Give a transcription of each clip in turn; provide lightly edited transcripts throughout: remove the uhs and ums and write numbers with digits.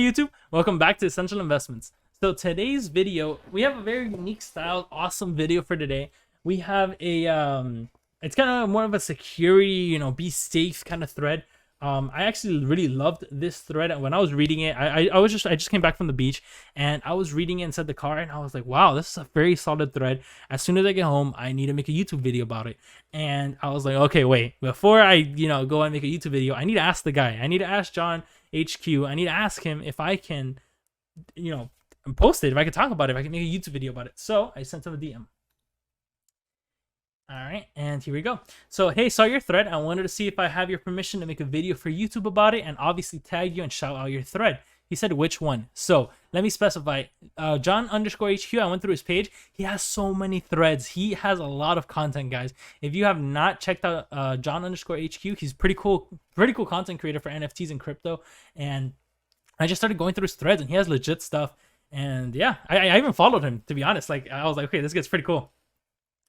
YouTube, welcome back to Essential Investments. So today's video, we have a very unique style, awesome video for today. We have a it's kind of more of a security, be safe kind of thread. I actually really loved this thread. When I was reading it, I just came back from the beach and I was reading it inside the car and I was like, wow, this is a very solid thread. As soon as I get home, I need to make a YouTube video about it. And I was like, okay, wait, before I go and make a YouTube video, I need to ask the guy. I need to ask John HQ. I need to ask him if I can post it, if I can talk about it, if I can make a YouTube video about it. So I sent him a DM. All right, and here we go. So, hey, saw your thread. I wanted to see if I have your permission to make a video for YouTube about it and obviously tag you and shout out your thread. He said, which one? So let me specify. John_HQ, I went through his page. He has so many threads. He has a lot of content, guys. If you have not checked out John_HQ, he's pretty cool content creator for NFTs and crypto. And I just started going through his threads and he has legit stuff. And yeah, I even followed him, to be honest. Like, I was like, okay, this gets pretty cool.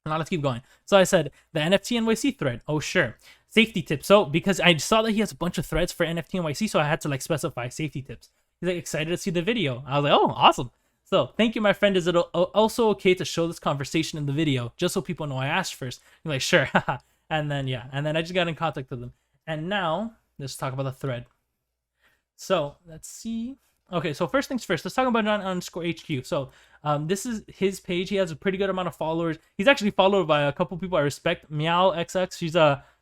Now let's keep going. So I said the NFTNYC thread. Oh, sure. Safety tips. So because I saw that he has a bunch of threads for NFTNYC, so I had to like specify safety tips. He's like excited to see the video. I was like, oh, awesome. So thank you, my friend. Is it also okay to show this conversation in the video just so people know I asked first? He's like, sure. And then yeah, and then I just got in contact with him. And now let's talk about the thread. So let's see. Okay, so first things first, let's talk about John_HQ. So this is his page. He has a pretty good amount of followers. He's actually followed by a couple people I respect. Meow XX.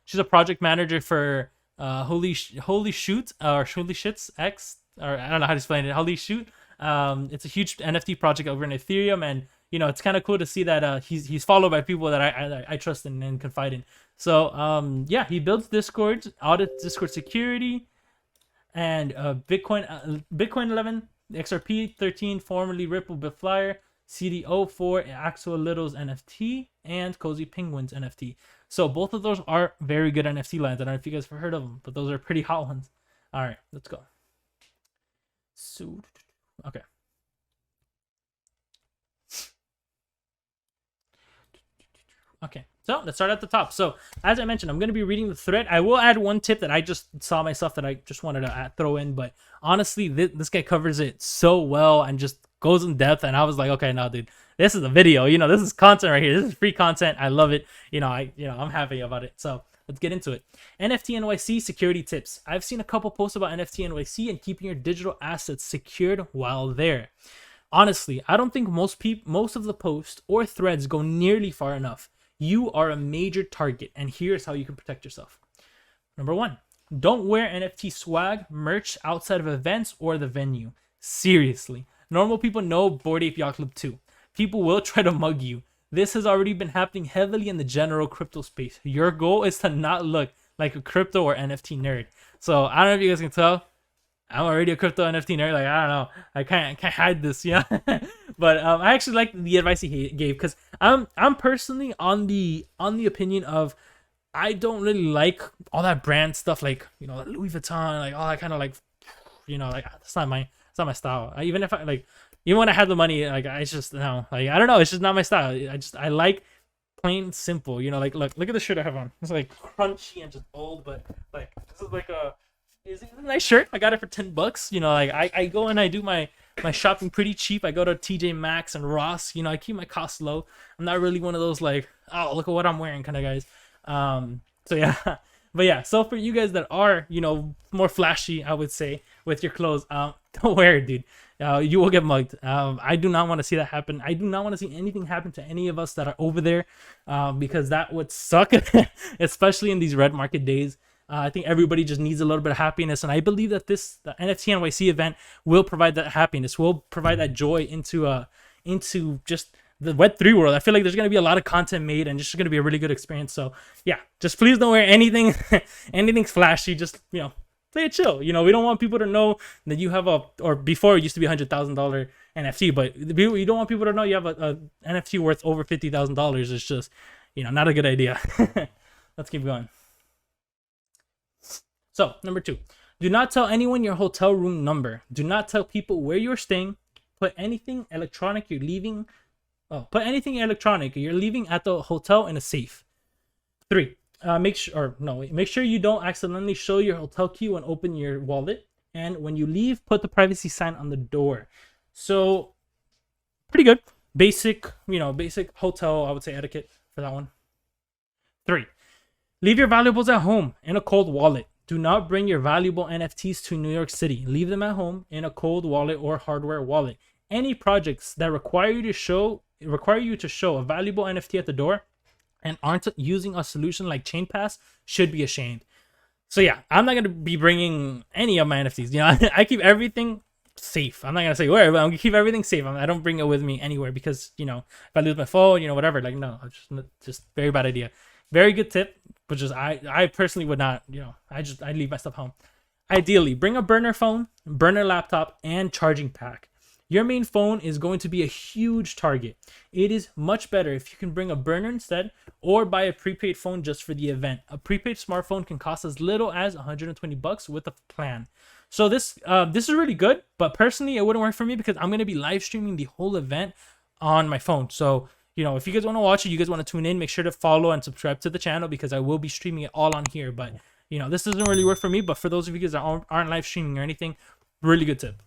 She's a project manager for Holy Shoot or Holy Shits X, or I don't know how to explain it. Holy Shoot. It's a huge NFT project over in Ethereum, and it's kind of cool to see that he's followed by people that I trust and confide in. So yeah, he builds Discord, audits Discord security. And Bitcoin 11, XRP 13, formerly Ripple Bitflyer, CD04, Axel Little's NFT, and Cozy Penguins NFT. So both of those are very good NFT lines. I don't know if you guys have heard of them, but those are pretty hot ones. All right, let's go. So, okay. Okay, so let's start at the top. So as I mentioned, I'm going to be reading the thread. I will add one tip that I just saw myself that I just wanted to throw in. But honestly, this guy covers it so well and just goes in depth. And I was like, okay, no, dude, this is a video. This is content right here. This is free content. I love it. I'm happy about it. So let's get into it. NFTNYC security tips. I've seen a couple posts about NFTNYC and keeping your digital assets secured while there. Honestly, I don't think most of the posts or threads go nearly far enough. You are a major target, and here's how you can protect yourself. Number 1, don't wear NFT swag merch outside of events or the venue. Seriously, normal people know Bored Ape Yacht Club too. People will try to mug you. This has already been happening heavily in the general crypto space. Your goal is to not look like a crypto or NFT nerd. So I don't know if you guys can tell, I'm already a crypto NFT nerd. Like, I don't know, I can't hide this, But I actually like the advice he gave, because I'm personally on the opinion of I don't really like all that brand stuff, like Louis Vuitton, like all that kind of like that's not my style. Even when I have the money, like I just no, like I don't know, it's just not my style. I like plain simple, like look at the shirt I have on. It's like crunchy and just old, but like this is like it's a nice shirt. I got it for $10. I go and I do my shopping pretty cheap. I go to TJ Maxx and Ross. I keep my costs low. I'm not really one of those like, oh, look at what I'm wearing kind of guys. So yeah, but yeah. So for you guys that are more flashy, I would say, with your clothes, don't wear it, dude. You will get mugged. I do not want to see that happen. I do not want to see anything happen to any of us that are over there, because that would suck, especially in these red market days. I think everybody just needs a little bit of happiness, and I believe that the NFTNYC event will provide that happiness, will provide that joy into just the Web3 world. I feel like there's going to be a lot of content made, and just going to be a really good experience. So yeah, just please don't wear anything flashy. Just play it chill. We don't want people to know that you have or before it used to be $100,000 NFT, but you don't want people to know you have a NFT worth over $50,000. It's just not a good idea. Let's keep going. So, number 2, do not tell anyone your hotel room number. Do not tell people where you're staying. Put anything electronic you're leaving at the hotel in a safe. 3, make sure you don't accidentally show your hotel key when open your wallet. And when you leave, put the privacy sign on the door. So pretty good. Basic, basic hotel, I would say, etiquette for that one. 3, leave your valuables at home in a cold wallet. Do not bring your valuable NFTs to New York City. Leave them at home in a cold wallet or hardware wallet. Any projects that require you to show a valuable NFT at the door and aren't using a solution like ChainPass should be ashamed. So yeah, I'm not gonna be bringing any of my NFTs. I keep everything safe. I'm not gonna say where, but I'm gonna keep everything safe. I don't bring it with me anywhere because if I lose my phone, whatever. Like no, just very bad idea. Very good tip, but just I personally would not. I leave my stuff home. Ideally, bring a burner phone, burner laptop, and charging pack. Your main phone is going to be a huge target. It is much better if you can bring a burner instead or buy a prepaid phone just for the event. A prepaid smartphone can cost as little as $120 with a plan. So this is really good, but personally it wouldn't work for me because I'm going to be live streaming the whole event on my phone. So, if you guys want to watch it, you guys want to tune in, make sure to follow and subscribe to the channel because I will be streaming it all on here. But, this doesn't really work for me, but for those of you guys that aren't live streaming or anything, really good tip.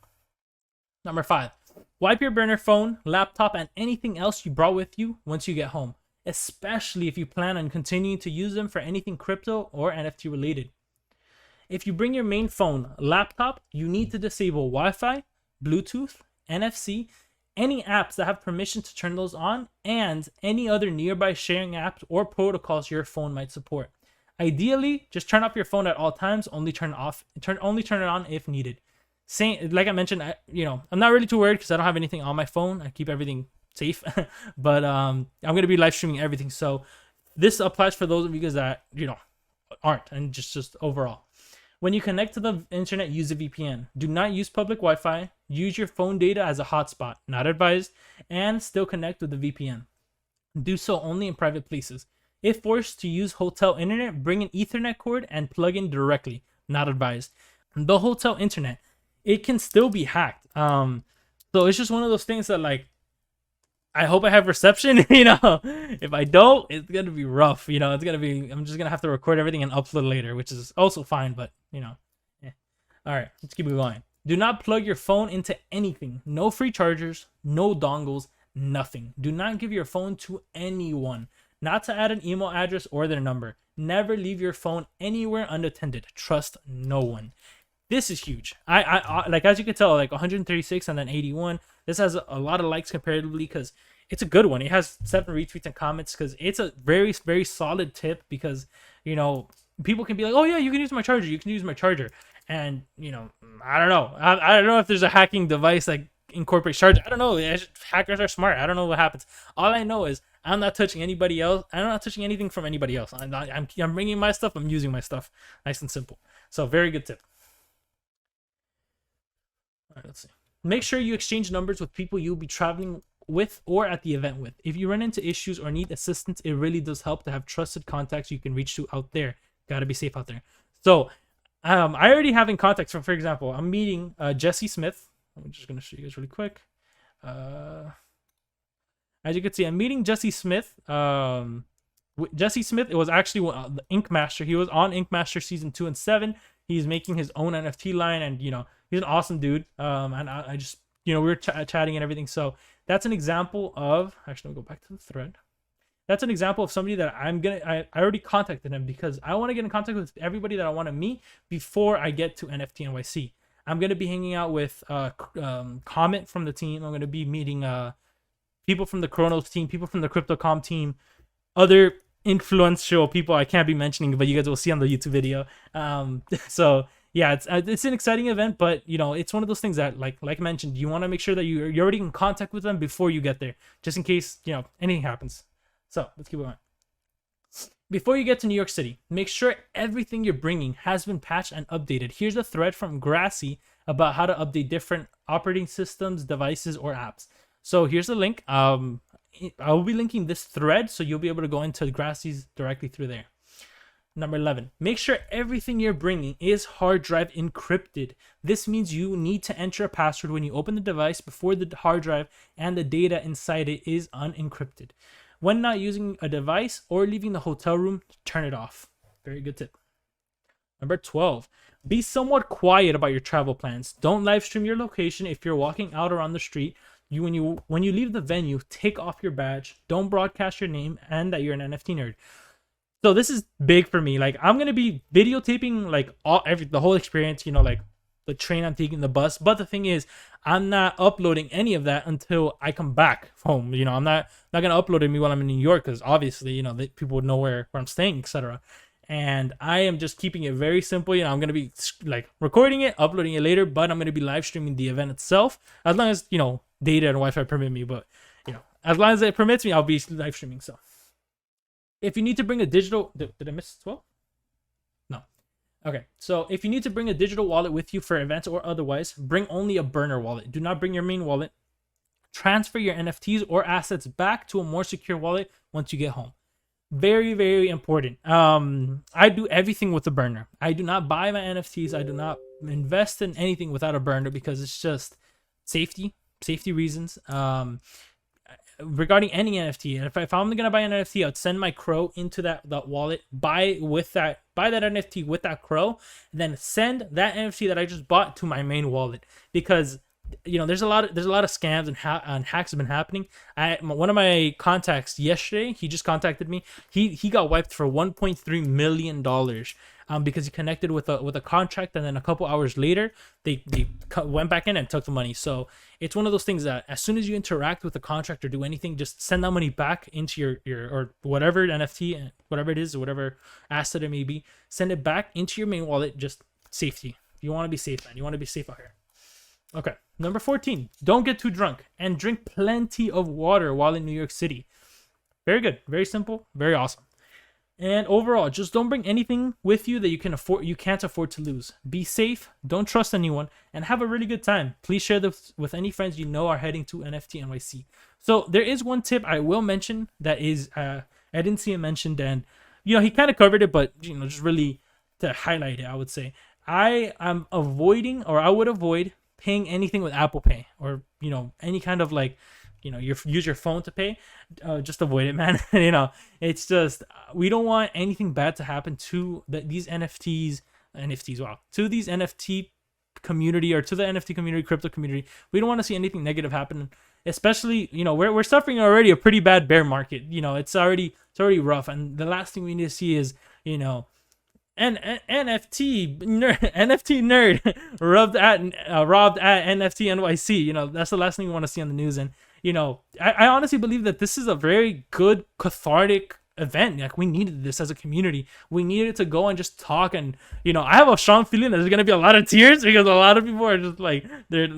Number 5, wipe your burner phone, laptop, and anything else you brought with you once you get home, especially if you plan on continuing to use them for anything crypto or NFT related. If you bring your main phone, laptop, you need to disable Wi-Fi, Bluetooth, NFC, any apps that have permission to turn those on, and any other nearby sharing apps or protocols your phone might support. Ideally, just turn off your phone at all times, only turn it on if needed. Like I mentioned, I'm not really too worried because I don't have anything on my phone. I keep everything safe, but I'm gonna be live streaming everything. So this applies for those of you guys that aren't, and just overall. When you connect to the internet, use a VPN. Do not use public Wi-Fi. Use your phone data as a hotspot. Not advised, and still connect with the VPN. Do so only in private places. If forced to use hotel internet, bring an Ethernet cord and plug in directly. Not advised. The hotel internet, it can still be hacked. So it's just one of those things that I hope I have reception. If I don't, it's gonna be rough. I'm just gonna have to record everything and upload later, which is also fine. But yeah. All right, let's keep it going. Do not plug your phone into anything. No free chargers, no dongles, nothing. Do not give your phone to anyone. Not to add an email address or their number. Never leave your phone anywhere unattended. Trust no one. This is huge. I like, as you can tell, 136 and then 81. This has a lot of likes comparatively because it's a good one. It has 7 retweets and comments because it's a very, very solid tip because, people can be like, oh yeah, you can use my charger. You can use my charger. And, I don't know. I don't know if there's a hacking device that incorporates charger. I don't know. Hackers are smart. I don't know what happens. All I know is I'm not touching anybody else. I'm not touching anything from anybody else. I'm bringing my stuff. I'm using my stuff. Nice and simple. So very good tip. All right, let's see. Make sure you exchange numbers with people you'll be traveling with or at the event with. If you run into issues or need assistance, it really does help to have trusted contacts you can reach to out there. Gotta be safe out there. So I already have in contacts. For example, I'm meeting Jesse Smith. I'm just gonna show you guys really quick. As you can see, I'm meeting Jesse Smith. Jesse Smith, it was actually the Ink Master. He was on Ink Master season 2 and 7. He's making his own NFT line, and he's an awesome dude. And I just we were chatting and everything. So that's an example of, actually, I'll go back to the thread. That's an example of somebody that I already contacted him because I want to get in contact with everybody that I want to meet before I get to NFTNYC. I'm going to be hanging out with Comet from the team. I'm going to be meeting people from the Chronos team, people from the CryptoCom team, other influential people I can't be mentioning, but you guys will see on the YouTube video. So yeah, it's an exciting event, but it's one of those things that like I mentioned, you want to make sure that you're already in contact with them before you get there, just in case anything happens. So let's keep going. Before you get to New York City, make sure everything you're bringing has been patched and updated. Here's a thread from Grassy about how to update different operating systems, devices, or apps. So here's the link. I will be linking this thread, so you'll be able to go into Grassy's directly through there. Number 11, make sure everything you're bringing is hard drive encrypted. This means you need to enter a password when you open the device before the hard drive and the data inside it is unencrypted. When not using a device or leaving the hotel room, turn it off. Very good tip. Number 12, be somewhat quiet about your travel plans. Don't live stream your location if you're walking out or on the street. When you leave the venue, take off your badge. Don't broadcast your name and that you're an NFT nerd. So this is big for me. Like, I'm gonna be videotaping like the whole experience, you know, like the train I'm taking, the bus. But the thing is, I'm not uploading any of that until I come back home. You know, I'm not gonna upload it me while I'm in New York, because obviously, you know, people would know where I'm staying, etc. And I am just keeping it very simple. You know, I'm gonna be like recording it, uploading it later, but I'm gonna be live streaming the event itself, as long as, you know, data and Wi-Fi permit me. But, you know, as long as it permits me, I'll be live streaming. So if you need to bring a digital, did I miss 12? No. Okay, so if you need to bring a digital wallet with you for events or otherwise, bring only a burner wallet. Do not bring your main wallet. Transfer your NFTs or assets back to a more secure wallet once you get home. Very, very important. I do everything with a burner. I do not buy my NFTs. I do not invest in anything without a burner, because it's just safety reasons. Regarding any NFT, if I'm gonna buy an NFT, I'd send my crow into that wallet, buy that NFT with that crow, and then send that NFT that I just bought to my main wallet. Because, you know, there's a lot of scams and hacks have been happening. One of my contacts yesterday, he just contacted me. He got wiped for $1.3 million. Because he connected with a contract, and then a couple hours later they went back in and took the money. So it's one of those things that as soon as you interact with the contract or do anything, just send that money back into your or whatever NFT, whatever it is, or whatever asset it may be, send it back into your main wallet. Just safety. You want to be safe, man. You want to be safe out here. Okay, number 14, don't get too drunk, and drink plenty of water while in New York City. Very good, very simple, very awesome. And overall, just don't bring anything with you that you can't afford to lose. Be safe, don't trust anyone, and have a really good time. Please share this with any friends you know are heading to NFTNYC. So there is one tip I will mention that is I didn't see it mentioned, and, you know, he kind of covered it, but, you know, just really to highlight it, I would say I am avoiding, or I would avoid paying anything with Apple Pay, or, you know, any kind of, like, you know, use your phone to pay. Just avoid it, man. You know, it's just, we don't want anything bad to happen to these NFTs. Wow, to these NFT community, or to the NFT community, crypto community. We don't want to see anything negative happen. Especially, you know, we're suffering already a pretty bad bear market. You know, it's already rough, and the last thing we need to see is, you know, NFT nerd robbed at NFTNYC. You know, that's the last thing we want to see on the news. And, you know, I honestly believe that this is a very good cathartic event. Like, we needed this as a community. We needed to go and just talk. And, you know, I have a strong feeling that there's gonna be a lot of tears, because a lot of people are just like, their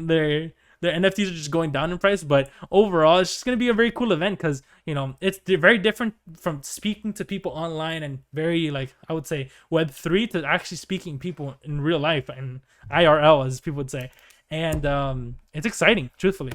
NFTs are just going down in price. But overall, it's just going to be a very cool event, because, you know, it's very different from speaking to people online, and very, like, I would say Web3 to actually speaking people in real life, and IRL, as people would say. And it's exciting, truthfully.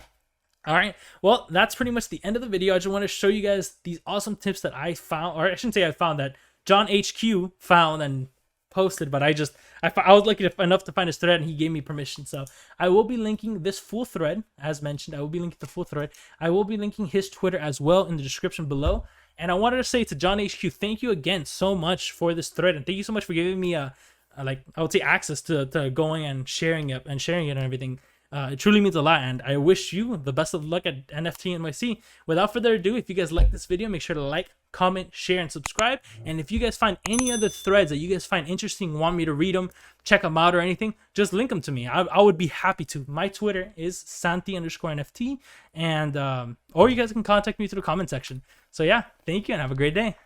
All right, well, that's pretty much the end of the video. I just want to show you guys these awesome tips that I found, or I shouldn't say I found, that John HQ found and posted, but I was lucky enough to find his thread, and he gave me permission. So I will be linking this full thread, as mentioned. I will be linking the full thread. I will be linking his Twitter as well in the description below. And I wanted to say to John HQ, thank you again so much for this thread, and thank you so much for giving me like, I would say, access to going and sharing it and everything. It truly means a lot, and I wish you the best of luck at NFTNYC. Without further ado, if you guys like this video, make sure to like, comment, share, and subscribe. And if you guys find any other threads that you guys find interesting, want me to read them, check them out, or anything, just link them to me. I would be happy to. My Twitter is Santi_NFT, and or you guys can contact me through the comment section. So yeah, thank you, and have a great day.